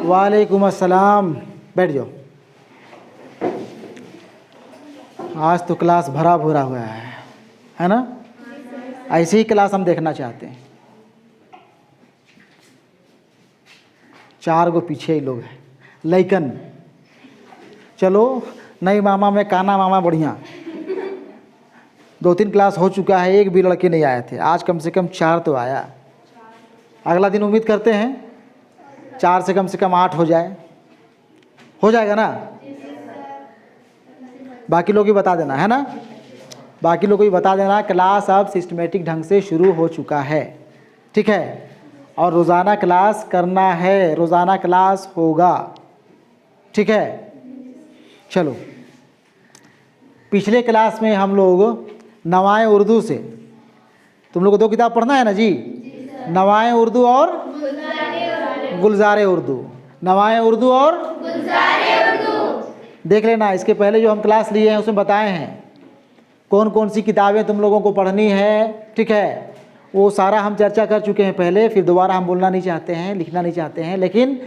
वालेकुम अस्सलाम। बैठ जाओ। आज तो क्लास भरा भरा हुआ है ना? ऐसी ही क्लास हम देखना चाहते हैं। 4 गो पीछे ही लोग हैं लइकन। चलो नहीं मामा मैं काना मामा बढ़िया। 2-3 क्लास हो चुका है, एक भी लड़के नहीं आए थे। आज कम से कम 4 तो आया। अगला दिन उम्मीद करते हैं 4 से कम 8 हो जाए। हो जाएगा ना? बाकी लोग भी बता देना है ना? बाकी लोग को भी बता देना क्लास अब सिस्टमेटिक ढंग से शुरू हो चुका है, ठीक है? और रोज़ाना क्लास करना है, रोज़ाना क्लास होगा, ठीक है? चलो, पिछले क्लास में हम लोग नवाए उर्दू से, तुम लोग को 2 किताब पढ़ना है ना जी? नवाए उर्दू और गुलजारे उर्दू। नवाए उर्दू और गुलजारे उर्दू देख लेना। इसके पहले जो हम क्लास लिए हैं उसमें बताए हैं कौन कौन सी किताबें तुम लोगों को पढ़नी है, ठीक है? वो सारा हम चर्चा कर चुके हैं पहले, फिर दोबारा हम बोलना नहीं चाहते हैं, लिखना नहीं चाहते हैं। लेकिन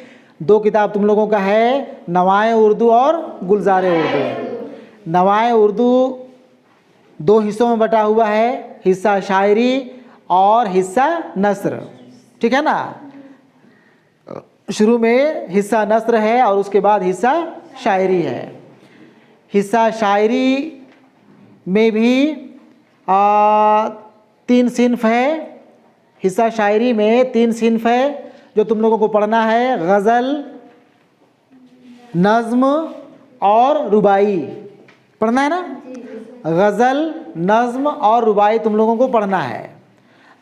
2 किताब तुम लोगों का है, नवाए उर्दू और गुलजारे उर्दू। नवाए उर्दू 2 हिस्सों में बटा हुआ है, हिस्सा शायरी और हिस्सा नस्र, ठीक है ना? शुरू में हिस्सा नस्र है और उसके बाद हिस्सा शायरी है। हिस्सा शायरी में भी 3 सिन्फ है। हिस्सा शायरी में 3 सिन्फ है जो तुम लोगों को पढ़ना है, गज़ल, नज़्म और रुबाई। पढ़ना है ना? गज़ल, नज़्म और रुबाई तुम लोगों को पढ़ना है।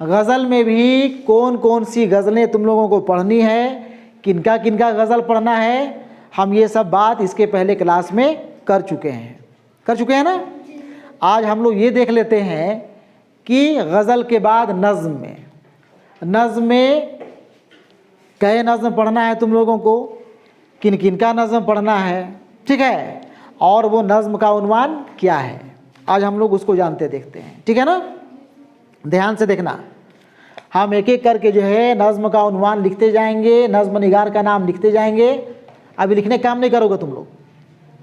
गज़ल में भी कौन कौन सी गज़लें तुम लोगों को पढ़नी है, किनका किनका गज़ल पढ़ना है, हम ये सब बात इसके पहले क्लास में कर चुके हैं ना? आज हम लोग ये देख लेते हैं कि गज़ल के बाद नज़्म में कई नज़्म पढ़ना है तुम लोगों को, किन किन का नज़्म पढ़ना है, ठीक है? और वो नज़्म का उन्वान क्या है, आज हम लोग उसको जानते देखते हैं, ठीक है ना? ध्यान से देखना। हम एक एक करके जो है नज़्म का उन्वान लिखते जाएंगे, नज़्म निगार का नाम लिखते जाएंगे। अभी लिखने काम नहीं करोगे तुम लोग,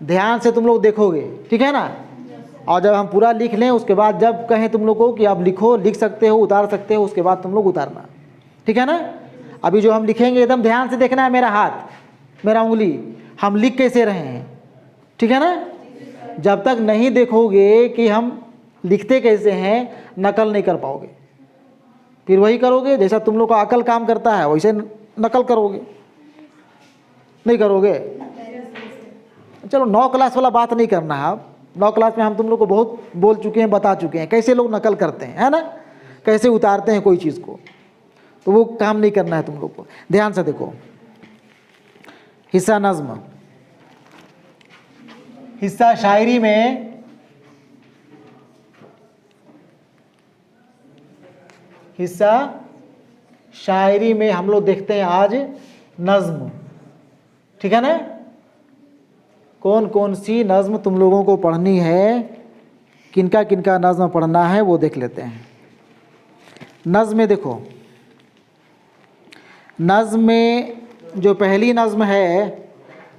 ध्यान से तुम लोग देखोगे, ठीक है ना? और जब हम पूरा लिख लें उसके बाद जब कहें तुम लोग को कि आप लिखो, लिख सकते हो, उतार सकते हो, उसके बाद तुम लोग उतारना, ठीक है ना? अभी जो हम लिखेंगे एकदम ध्यान से देखना है। मेरा हाथ, मेरा उंगली, हम लिख कैसे रहे हैं, ठीक है ना? जब तक नहीं देखोगे कि हम लिखते कैसे हैं, नकल नहीं कर पाओगे। फिर वही करोगे जैसा तुम लोग का अकल काम करता है, वैसे नकल करोगे, नहीं करोगे। चलो 9 क्लास वाला बात नहीं करना है। अब 9 क्लास में हम तुम लोग को बहुत बोल चुके हैं, बता चुके हैं कैसे लोग नकल करते हैं, है ना? कैसे उतारते हैं कोई चीज़ को, तो वो काम नहीं करना है तुम लोग को। ध्यान से देखो। हिस्सा नज़्म, हिस्सा शायरी में हम लोग देखते हैं आज नज़्म, ठीक है ना? कौन कौन सी नज़्म तुम लोगों को पढ़नी है, किनका किनका नज़्म पढ़ना है, वो देख लेते हैं। नज़्म में देखो, नज़्म में जो पहली नज़्म है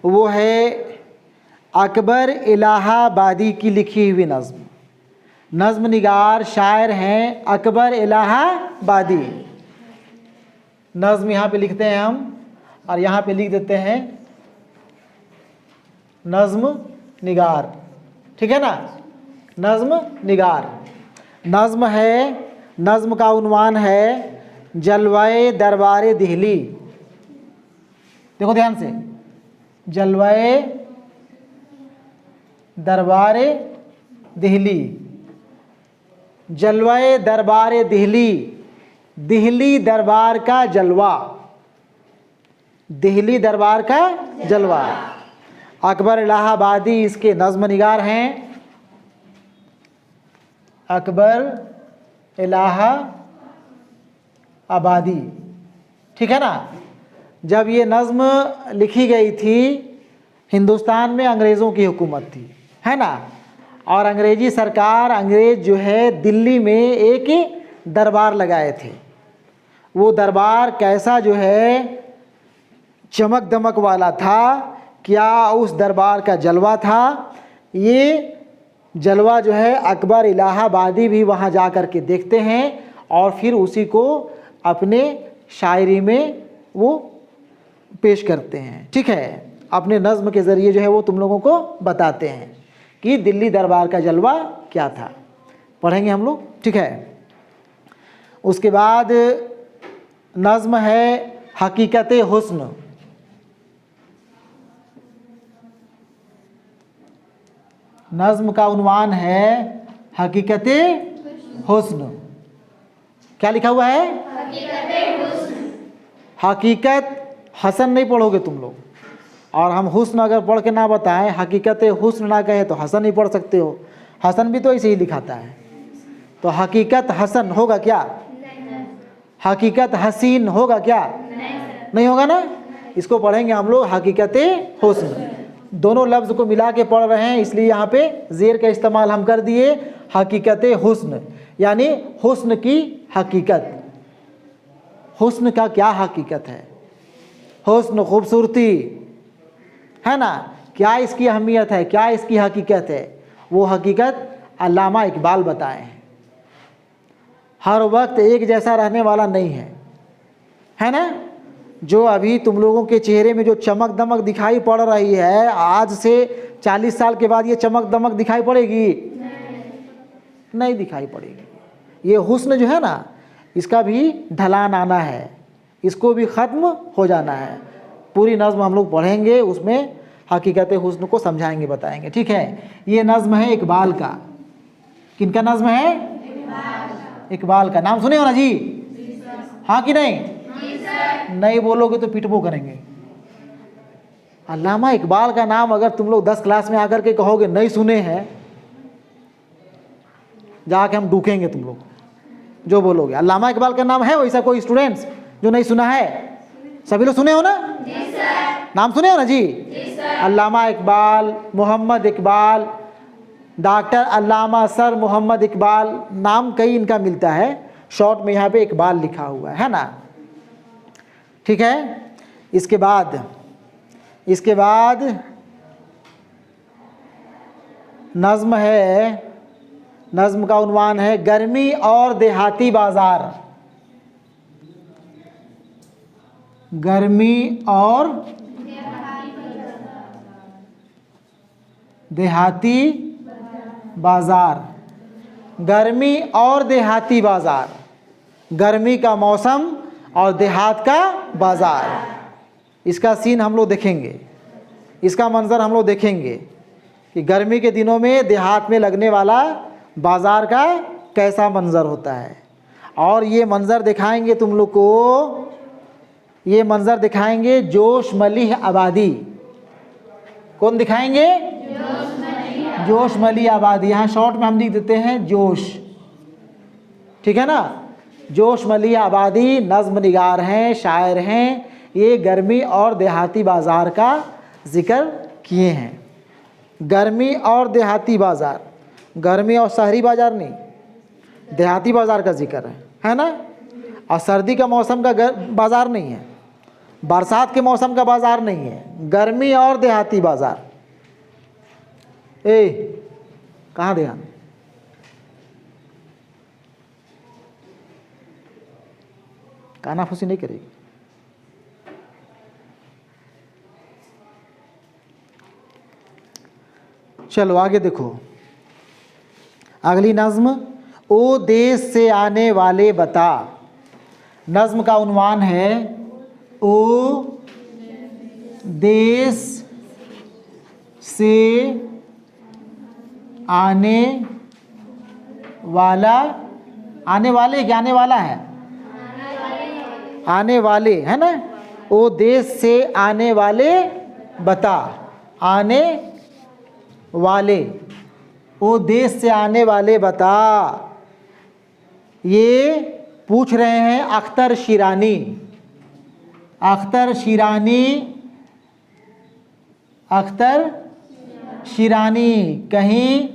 वो है अकबर इलाहाबादी की लिखी हुई नज़्म। नज़्म निगार शायर हैं अकबर इलाहाबादी। नज़्म यहाँ पे लिखते हैं हम, और यहाँ पे लिख देते हैं नज़्म निगार, ठीक है ना? नज़्म निगार। नज़्म है, नज़्म का उन्वान है जलवाए दरबारे दिहली। देखो ध्यान से, जलवाए दरबारे दिहली। जलवाए दरबारे दिहली, दिहली दरबार का जलवा, दिहली दरबार का जलवा। अकबर इलाहाबादी इसके नज़्म निगार हैं। अकबर इलाहाबादी, ठीक है ना? जब ये नज़्म लिखी गई थी, हिंदुस्तान में अंग्रेज़ों की हुकूमत थी, है ना? और अंग्रेज़ी सरकार, अंग्रेज़ जो है दिल्ली में एक दरबार लगाए थे। वो दरबार कैसा जो है चमक दमक वाला था, क्या उस दरबार का जलवा था। ये जलवा जो है अकबर इलाहाबादी भी वहाँ जा कर के देखते हैं और फिर उसी को अपने शायरी में वो पेश करते हैं। ठीक है, अपने नज़्म के ज़रिए जो है वो तुम लोगों को बताते हैं कि दिल्ली दरबार का जलवा क्या था। पढ़ेंगे हम लोग। ठीक है, उसके बाद नज़्म है हकीकत हुस्न। नज़्म का उन्वान है हकीकत हुस्न। क्या लिखा हुआ है? हकीकत हसन नहीं पढ़ोगे तुम लोग, और हम हुस्न अगर पढ़ के ना बताएं, हकीकत हुस्न ना कहे तो हसन नहीं पढ़ सकते हो। हसन भी तो ऐसे ही लिखाता है, तो हकीकत हसन होगा क्या? हकीकत हसीन होगा क्या? नहीं होगा ना। इसको पढ़ेंगे हम लोग हकीकत हुस्न। दोनों लफ्ज़ को मिला के पढ़ रहे हैं, इसलिए यहाँ पे ज़ेर का इस्तेमाल हम कर दिए। हकीकत हुस्न यानी हुस्न की हकीकत। हुस्न का क्या हकीकत है? हुस्न खूबसूरती है ना, क्या इसकी अहमियत है, क्या इसकी हकीकत है, वो हकीकत अल्लामा इकबाल बताए हैं। हर वक्त एक जैसा रहने वाला नहीं है ना। जो अभी तुम लोगों के चेहरे में जो चमक दमक दिखाई पड़ रही है, आज से 40 साल के बाद ये चमक दमक दिखाई पड़ेगी? नहीं दिखाई पड़ेगी। ये हुस्न जो है ना, इसका भी ढलान आना है, इसको भी ख़त्म हो जाना है। पूरी नज़्म हम लोग पढ़ेंगे, उसमें हकीकत हुस्न को समझाएंगे, बताएंगे। ठीक है, ये नज़्म है इकबाल का। किनका नज़्म है? इकबाल का। नाम सुने हो ना जी? हाँ कि नहीं? नहीं बोलोगे तो पिटबो करेंगे। अल्लामा इकबाल का नाम अगर तुम लोग 10 क्लास में आकर के कहोगे नहीं सुने हैं, जाके हम डूकेंगे तुम लोग जो बोलोगे। अल्लामा इकबाल का नाम है वैसा कोई स्टूडेंट्स जो नहीं सुना है? सभी लोग सुने हो ना? जी सर। नाम सुने हो ना जी? जी सर। अल्लामा इकबाल, मोहम्मद इकबाल, डॉक्टर अल्लामा सर मोहम्मद इकबाल, नाम कई इनका मिलता है, शॉर्ट में यहाँ पे इकबाल लिखा हुआ है ना। ठीक है, इसके बाद नज़्म है, नज़्म का उन्वान है गर्मी और देहाती बाज़ार। गर्मी और देहाती बाज़ार। गर्मी और देहाती बाज़ार, गर्मी का मौसम और देहात का बाज़ार, इसका सीन हम लोग देखेंगे, इसका मंज़र हम लोग देखेंगे कि गर्मी के दिनों में देहात में लगने वाला बाज़ार का कैसा मंज़र होता है। और ये मंज़र दिखाएंगे तुम लोग को, ये मंज़र दिखाएंगे जोश मलिह आबादी। कौन दिखाएंगे? जोश मलिह आबादी। यहाँ शॉर्ट में हम लिख देते हैं जोश। ठीक है ना। जोश मलिह आबादी नज़्म निगार हैं, शायर हैं। ये गर्मी और देहाती बाज़ार का ज़िक्र किए हैं। गर्मी और देहाती बाज़ार, गर्मी और शहरी बाज़ार नहीं, देहाती बाज़ार का ज़िक्र है ना। और सर्दी का मौसम का बाज़ार नहीं है, बरसात के मौसम का बाज़ार नहीं है, गर्मी और देहाती बाज़ार। कहाँ ध्यान? कानाफूसी नहीं करेगी। चलो आगे देखो, अगली नज़्म ओ देश से आने वाले बता। नज़्म का उन्वान है ओ देश से आने वाला, आने वाले क्या आने वाला है? आने वाले है ना। ओ देश से आने वाले बता, आने वाले, ओ देश से आने वाले बता। ये पूछ रहे हैं अख्तर शिरानी। अख्तर शिरानी, अख्तर शिरानी कहीं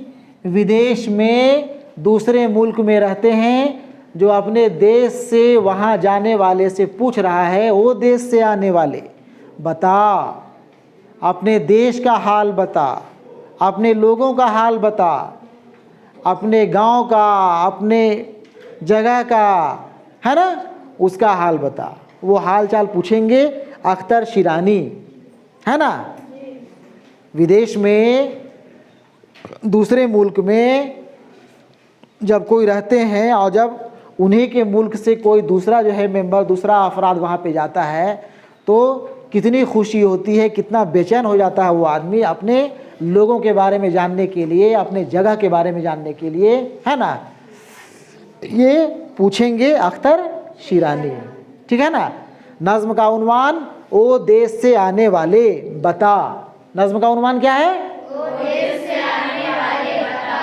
विदेश में दूसरे मुल्क में रहते हैं, जो अपने देश से वहाँ जाने वाले से पूछ रहा है, वो देश से आने वाले, बता, अपने देश का हाल बता, अपने लोगों का हाल बता, अपने गांव का, अपने जगह का, है ना, उसका हाल बता। वो हाल चाल पूछेंगे अख्तर शिरानी, है ना। विदेश में, दूसरे मुल्क में जब कोई रहते हैं और जब उन्हीं के मुल्क से कोई दूसरा जो है मेंबर, दूसरा अफराद वहाँ पे जाता है तो कितनी खुशी होती है, कितना बेचैन हो जाता है वो आदमी अपने लोगों के बारे में जानने के लिए, अपने जगह के बारे में जानने के लिए, है ना। ये पूछेंगे अख्तर शिरानी, ठीक है ना। नज़्म का उन्वान ओ देश से आने वाले बता। नज़्म का उन्वान क्या है? ओ देश से आने वाले बता।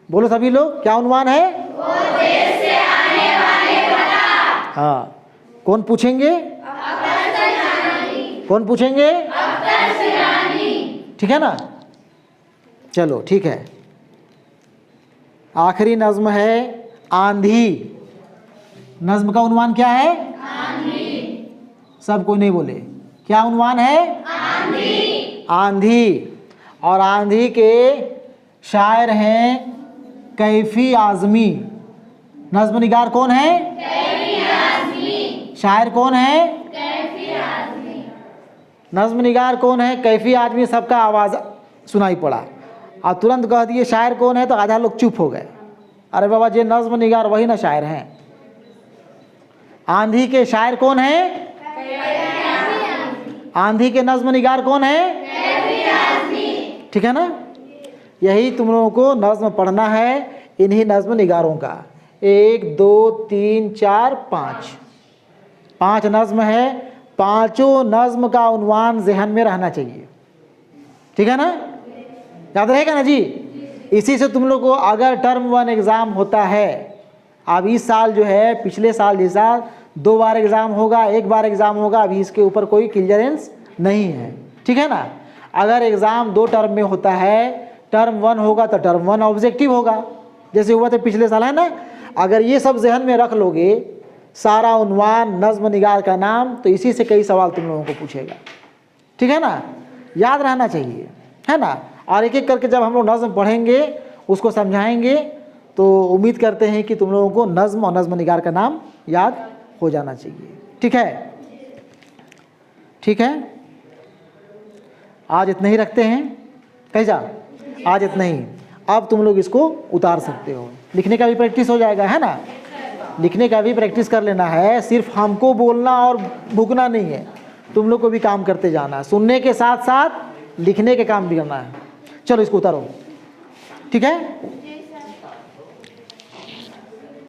बोलो सभी लोग, क्या उन्वान है? ओ देश से आने वाले बता। हाँ, कौन पूछेंगे? अख्तर शिरानी। कौन पूछेंगे? अख्तर शिरानी, ठीक है ना। चलो ठीक है। आखिरी नज़्म है आंधी। नज़्म का उन्वान क्या है? आंधी। सब कोई नहीं बोले, क्या उन्वान है? आंधी। आंधी। और आंधी के शायर हैं कैफी आज़मी। नज़्म निगार कौन है? कैफी आज़मी। शायर कौन है? कैफी आज़मी। नज़्म निगार कौन है? कैफी आज़मी। सबका आवाज़ सुनाई पड़ा और तुरंत कह दिए शायर कौन है, तो आधा लोग चुप हो गए। अरे बाबा, जे नज़्म निगार वही ना शायर हैं। आंधी के शायर कौन है? आंधी के नज़्म निगार कौन है? ठीक है ना। यही तुम लोगों को नज़्म पढ़ना है, इन्हीं नज़्म निगारों का। 1 2 3 4 5 नज़्म है। पांचों नज़्म का उन्वान जहन में रहना चाहिए, ठीक है ना। याद रहेगा ना जी। इसी से तुम लोग को अगर टर्म 1 एग्ज़ाम होता है, अब इस साल जो है पिछले साल जैसा 2 बार एग्ज़ाम होगा, 1 बार एग्ज़ाम होगा, अभी इसके ऊपर कोई क्लियरेंस नहीं है, ठीक है ना। अगर एग्ज़ाम 2 टर्म में होता है, टर्म 1 होगा तो टर्म 1 ऑब्जेक्टिव होगा, जैसे हुआ था पिछले साल, है ना। अगर ये सब जहन में रख लोगे, सारा उन्वान, नज़्म निगार का नाम, तो इसी से कई सवाल तुम लोगों को पूछेगा, ठीक है ना। याद रहना चाहिए, है ना। और एक एक करके जब हम लोग नज़्म पढ़ेंगे, उसको समझाएंगे, तो उम्मीद करते हैं कि तुम लोगों को नज़्म और नज़्म निगार का नाम याद हो जाना चाहिए, ठीक है। ठीक है, आज इतना ही रखते हैं। कैसा? आज इतना ही। अब तुम लोग इसको उतार सकते हो। लिखने का भी प्रैक्टिस हो जाएगा, है ना। लिखने का भी प्रैक्टिस कर लेना है, सिर्फ हमको बोलना और भूकना नहीं है, तुम लोग को भी काम करते जाना है। सुनने के साथ साथ लिखने के काम भी करना है। चलो इसको उतारो, ठीक है।